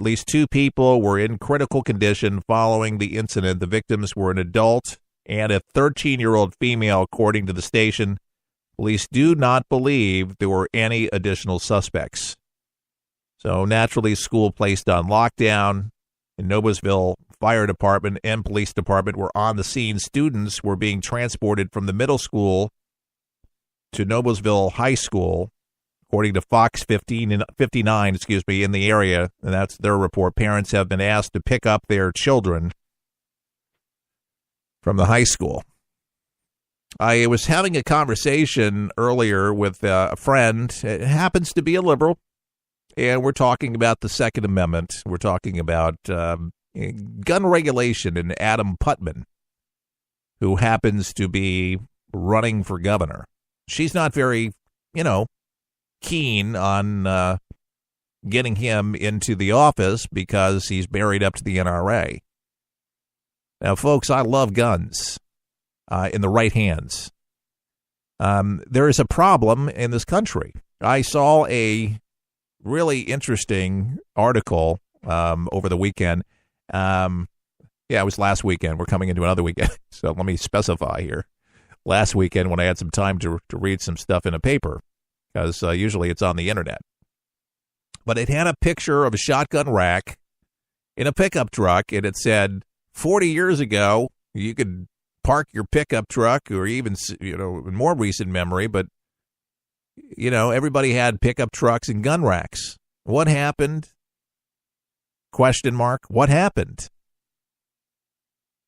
At least 2 people were in critical condition following the incident. The victims were an adult and a 13-year-old female, according to the station. Police do not believe there were any additional suspects. So naturally, school placed on lockdown. In Noblesville, fire department and police department were on the scene. Students were being transported from the middle school to Noblesville High School, according to Fox 59, in the area, and that's their report. Parents have been asked to pick up their children from the high school. I was having a conversation earlier with a friend. It happens to be a liberal, and we're talking about the Second Amendment. We're talking about gun regulation and Adam Putman, who happens to be running for governor. She's not very, keen on getting him into the office because he's married up to the NRA. Now, folks, I love guns in the right hands. There is a problem in this country. I saw a really interesting article over the weekend. It was last weekend. We're coming into another weekend, so let me specify here. Last weekend when I had some time to read some stuff in a paper, because usually it's on the internet. But it had a picture of a shotgun rack in a pickup truck, and it said, 40 years ago, you could park your pickup truck, or even, in more recent memory, but, everybody had pickup trucks and gun racks. What happened? Question mark. What happened?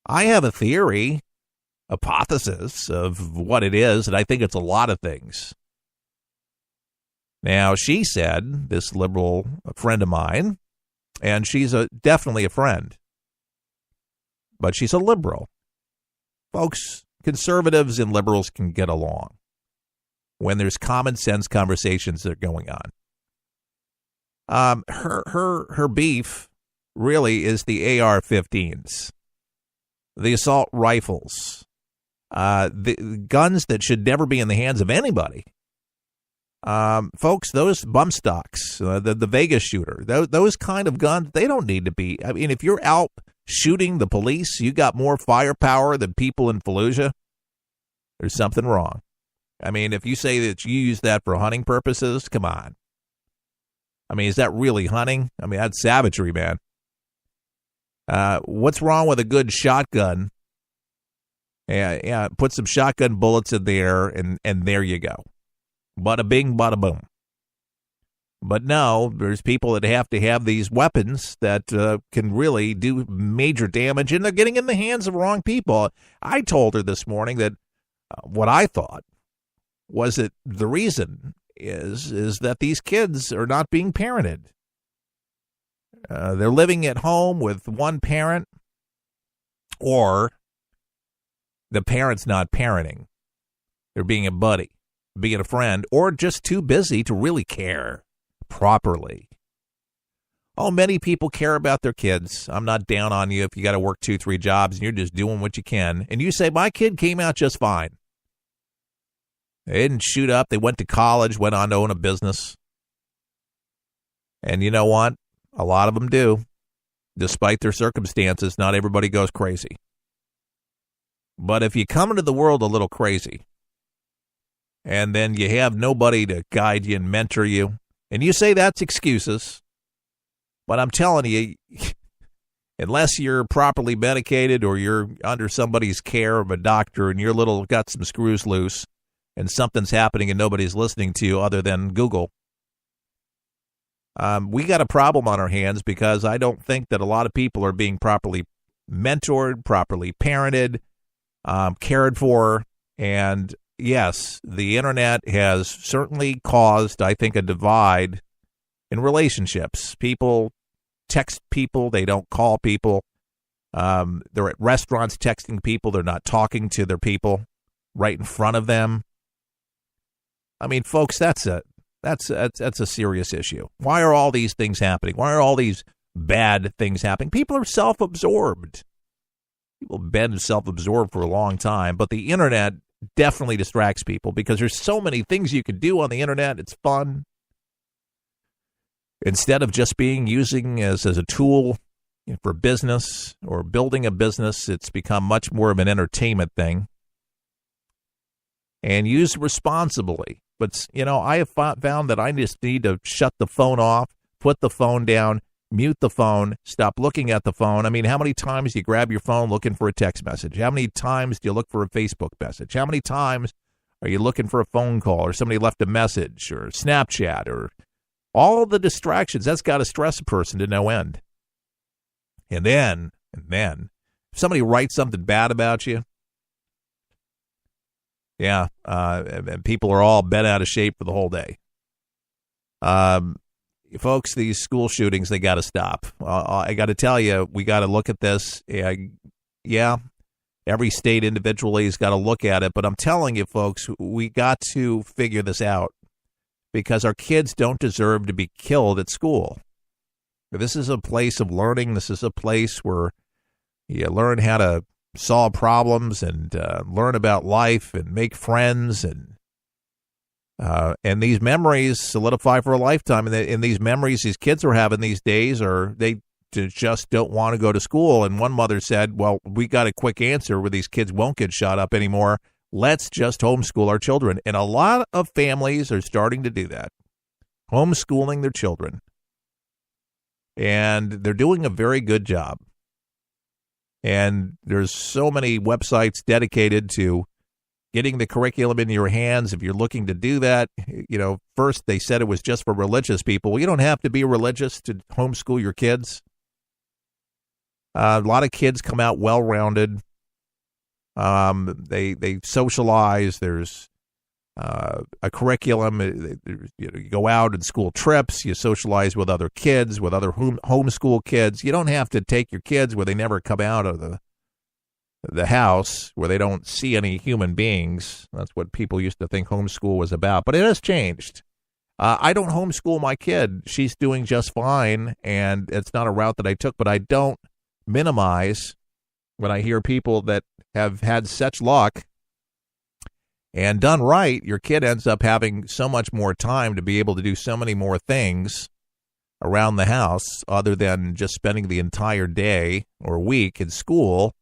I have a theory, hypothesis of what it is, and I think it's a lot of things. Now, she said, this liberal friend of mine, and she's definitely a friend, but she's a liberal. Folks, conservatives and liberals can get along when there's common sense conversations that are going on. Her beef really is the AR-15s, the assault rifles, the guns that should never be in the hands of anybody. Folks, those bump stocks, the Vegas shooter, those kind of guns, they don't need to be. I mean, if you're out shooting the police, you got more firepower than people in Fallujah, there's something wrong. I mean, if you say that you use that for hunting purposes, come on. I mean, is that really hunting? I mean, that's savagery, man. What's wrong with a good shotgun? Yeah, put some shotgun bullets in there, and there you go. Bada bing, bada boom. But no, there's people that have to have these weapons that can really do major damage, and they're getting in the hands of wrong people. I told her this morning that what I thought was that the reason is that these kids are not being parented. They're living at home with one parent, or the parent's not parenting. They're being a buddy, being a friend, or just too busy to really care properly. Oh, many people care about their kids. I'm not down on you if you got to work 2-3 jobs and you're just doing what you can. And you say, my kid came out just fine. They didn't shoot up. They went to college, went on to own a business. And you know what? A lot of them do. Despite their circumstances, not everybody goes crazy. But if you come into the world a little crazy, and then you have nobody to guide you and mentor you, and you say that's excuses, but I'm telling you, unless you're properly medicated or you're under somebody's care of a doctor and you're got some screws loose and something's happening and nobody's listening to you other than Google, we got a problem on our hands, because I don't think that a lot of people are being properly mentored, properly parented, cared for. And yes, the internet has certainly caused, I think, a divide in relationships. People text people. They don't call people. They're at restaurants texting people. They're not talking to their people right in front of them. I mean, folks, that's a serious issue. Why are all these things happening? Why are all these bad things happening? People are self-absorbed. People have been self-absorbed for a long time, but the internet definitely distracts people because there's so many things you can do on the internet. It's fun. Instead of just being using as a tool for business or building a business, it's become much more of an entertainment thing. And used responsibly. But, I have found that I just need to shut the phone off, put the phone down, mute the phone, stop looking at the phone. I mean, how many times do you grab your phone looking for a text message? How many times do you look for a Facebook message? How many times are you looking for a phone call or somebody left a message or Snapchat or all the distractions? That's got to stress a person to no end. And then, if somebody writes something bad about you, and people are all bent out of shape for the whole day. Folks, these school shootings, they got to stop. I got to tell you, we got to look at this. Every state individually has got to look at it. But I'm telling you, folks, we got to figure this out because our kids don't deserve to be killed at school. This is a place of learning. This is a place where you learn how to solve problems and learn about life and make friends, and these memories solidify for a lifetime. And these memories these kids are having these days they just don't want to go to school. And one mother said, well, we got a quick answer where these kids won't get shot up anymore. Let's just homeschool our children. And a lot of families are starting to do that, homeschooling their children. And they're doing a very good job. And there's so many websites dedicated to getting the curriculum in your hands. If you're looking to do that, first they said it was just for religious people. Well, you don't have to be religious to homeschool your kids. A lot of kids come out well-rounded. They socialize. There's a curriculum. You go out on school trips. You socialize with other kids, with other homeschool kids. You don't have to take your kids where they never come out of the house, where they don't see any human beings. That's what people used to think homeschool was about. But it has changed. I don't homeschool my kid. She's doing just fine, and it's not a route that I took. But I don't minimize when I hear people that have had such luck and done right. Your kid ends up having so much more time to be able to do so many more things around the house other than just spending the entire day or week in school,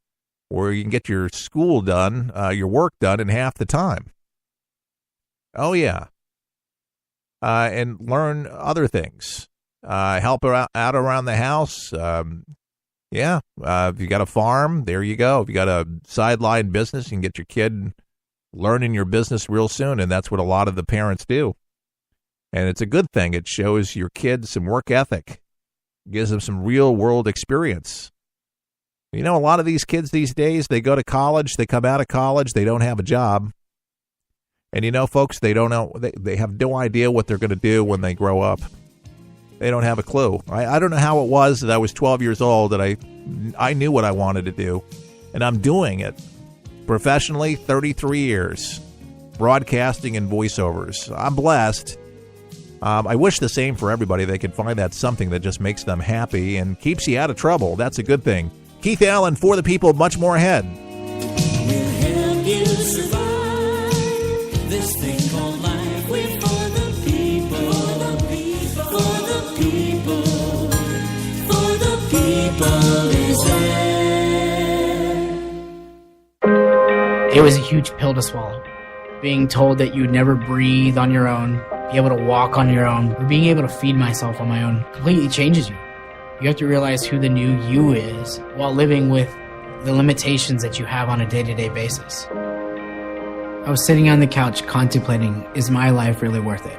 where you can get your school done, your work done in half the time. Oh, yeah. And learn other things. Help out around the house. If you got a farm, there you go. If you got a sideline business, you can get your kid learning your business real soon, and that's what a lot of the parents do. And it's a good thing. It shows your kids some work ethic, gives them some real-world experience. A lot of these kids these days, they go to college, they come out of college, they don't have a job. And folks, they don't know, they have no idea what they're going to do when they grow up. They don't have a clue. I don't know how it was that I was 12 years old that I knew what I wanted to do, and I'm doing it. Professionally, 33 years, broadcasting and voiceovers. I'm blessed. I wish the same for everybody. They could find that something that just makes them happy and keeps you out of trouble. That's a good thing. Keith Allen, For the People, much more ahead. We'll help you survive this thing called life. We're for the people, for the people, for the people is there. It was a huge pill to swallow. Being told that you'd never breathe on your own, be able to walk on your own, or being able to feed myself on my own completely changes you. You have to realize who the new you is while living with the limitations that you have on a day-to-day basis. I was sitting on the couch contemplating, is my life really worth it?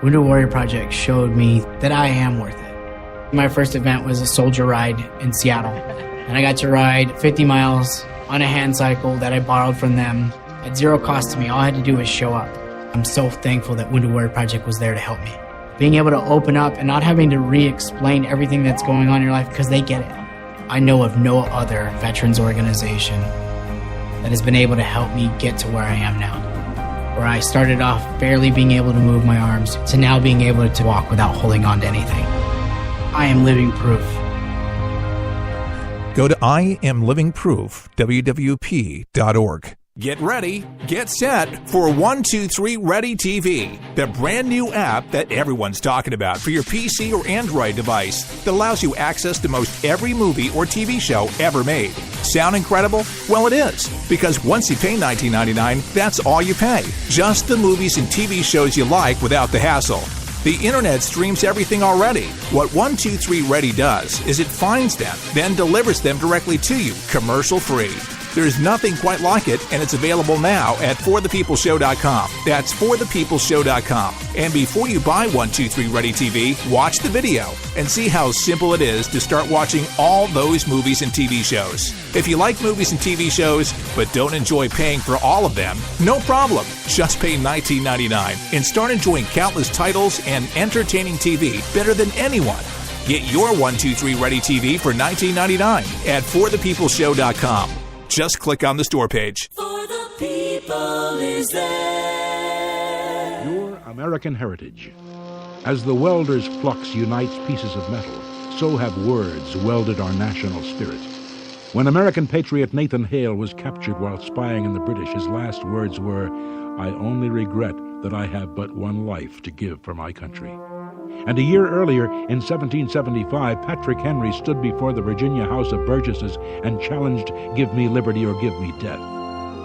Wounded Warrior Project showed me that I am worth it. My first event was a soldier ride in Seattle, and I got to ride 50 miles on a hand cycle that I borrowed from them at zero cost to me. All I had to do was show up. I'm so thankful that Wounded Warrior Project was there to help me. Being able to open up and not having to re-explain everything that's going on in your life because they get it. I know of no other veterans organization that has been able to help me get to where I am now. Where I started off barely being able to move my arms to now being able to walk without holding on to anything. I am living proof. Go to IamLivingProof, WWP.org. Get ready, get set for 123 Ready TV, the brand new app that everyone's talking about for your PC or Android device that allows you access to most every movie or TV show ever made. Sound incredible? Well, it is, because once you pay $19.99, that's all you pay. Just the movies and TV shows you like without the hassle. The internet streams everything already. What 123 Ready does is it finds them, then delivers them directly to you, commercial-free. There's nothing quite like it, and it's available now at forthepeopleshow.com. That's forthepeopleshow.com. And before you buy 123 Ready TV, watch the video and see how simple it is to start watching all those movies and TV shows. If you like movies and TV shows, but don't enjoy paying for all of them, no problem. Just pay $19.99 and start enjoying countless titles and entertaining TV better than anyone. Get your 123 Ready TV for $19.99 at forthepeopleshow.com. Just click on the store page. For the people is there. Your American heritage. As the welder's flux unites pieces of metal, so have words welded our national spirit. When American patriot Nathan Hale was captured while spying in the British, his last words were, "I only regret that I have but one life to give for my country." And a year earlier, in 1775, Patrick Henry stood before the Virginia House of Burgesses and challenged, "Give me liberty or give me death."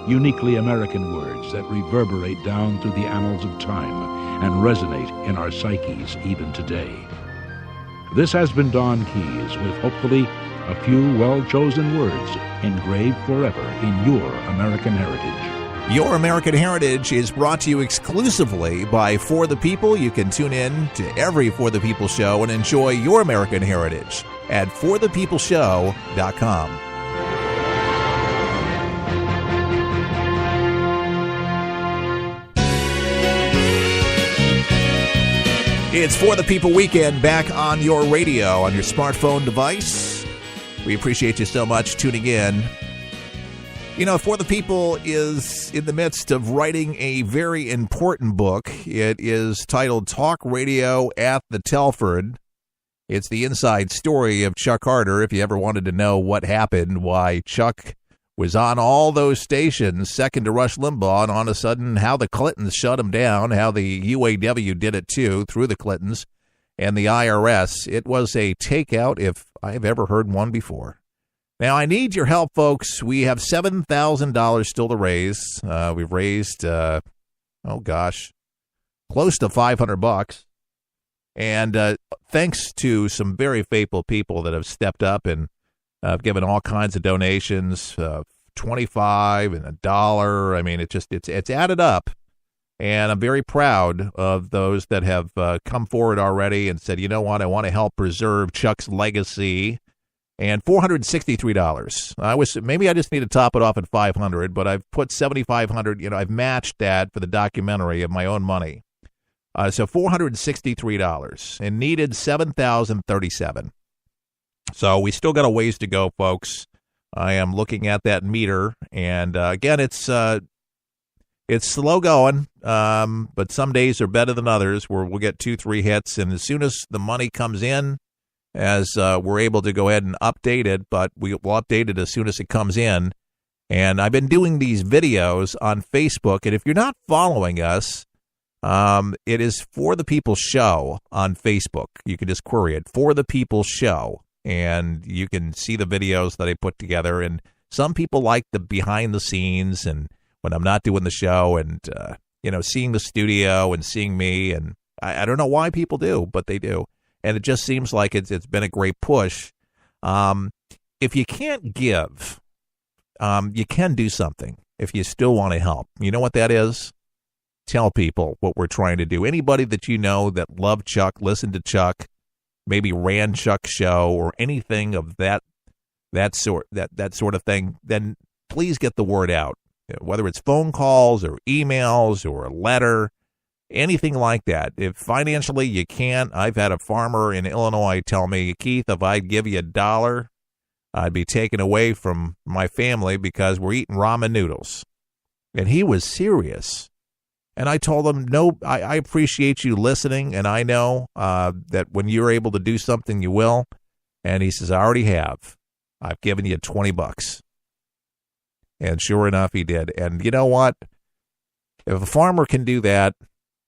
Uniquely American words that reverberate down through the annals of time and resonate in our psyches even today. This has been Don Keyes with hopefully a few well-chosen words engraved forever in your American heritage. Your American Heritage is brought to you exclusively by For the People. You can tune in to every For the People show and enjoy your American heritage at forthepeopleshow.com. It's For the People weekend back on your radio, on your smartphone device. We appreciate you so much tuning in. You know, For the People is in the midst of writing a very important book. It is titled Talk Radio at the Telford. It's the inside story of Chuck Carter. If you ever wanted to know what happened, why Chuck was on all those stations, second to Rush Limbaugh, and on a sudden how the Clintons shut him down, how the UAW did it too, through the Clintons and the IRS. It was a takeout if I've ever heard one before. Now, I need your help, folks. We have $7,000 still to raise. We've raised, close to $500. And thanks to some very faithful people that have stepped up and given all kinds of donations, $25 and $1. I mean, it's added up. And I'm very proud of those that have come forward already and said, you know what, I want to help preserve Chuck's legacy. And $463. Maybe I just need to top it off at $500, but I've put $7,500. I've matched that for the documentary of my own money. So $463 and needed $7,037. So we still got a ways to go, folks. I am looking at that meter, and again, it's slow going, but some days are better than others where we'll get 2-3 hits, and as soon as the money comes in, as we're able to go ahead and update it, but we'll update it as soon as it comes in. And I've been doing these videos on Facebook, and if you're not following us, it is For the People Show on Facebook. You can just query it, For the People Show, and you can see the videos that I put together. And some people like the behind the scenes, and when I'm not doing the show, and seeing the studio and seeing me, and I don't know why people do, but they do. And it just seems like it's been a great push. If you can't give, you can do something if you still want to help. You know what that is? Tell people what we're trying to do. Anybody that you know that loved Chuck, listened to Chuck, maybe ran Chuck's show or anything of that sort of thing, then please get the word out. Whether it's phone calls or emails or a letter, anything like that. If financially you can't, I've had a farmer in Illinois tell me, Keith, if I'd give you $1, I'd be taken away from my family because we're eating ramen noodles. And he was serious. And I told him, no, I appreciate you listening, and I know that when you're able to do something, you will. And he says, I already have. I've given you $20. And sure enough, he did. And you know what? If a farmer can do that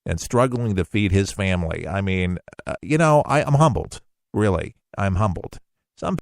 and struggling to feed his family, I mean, I'm humbled. Really, I'm humbled. Some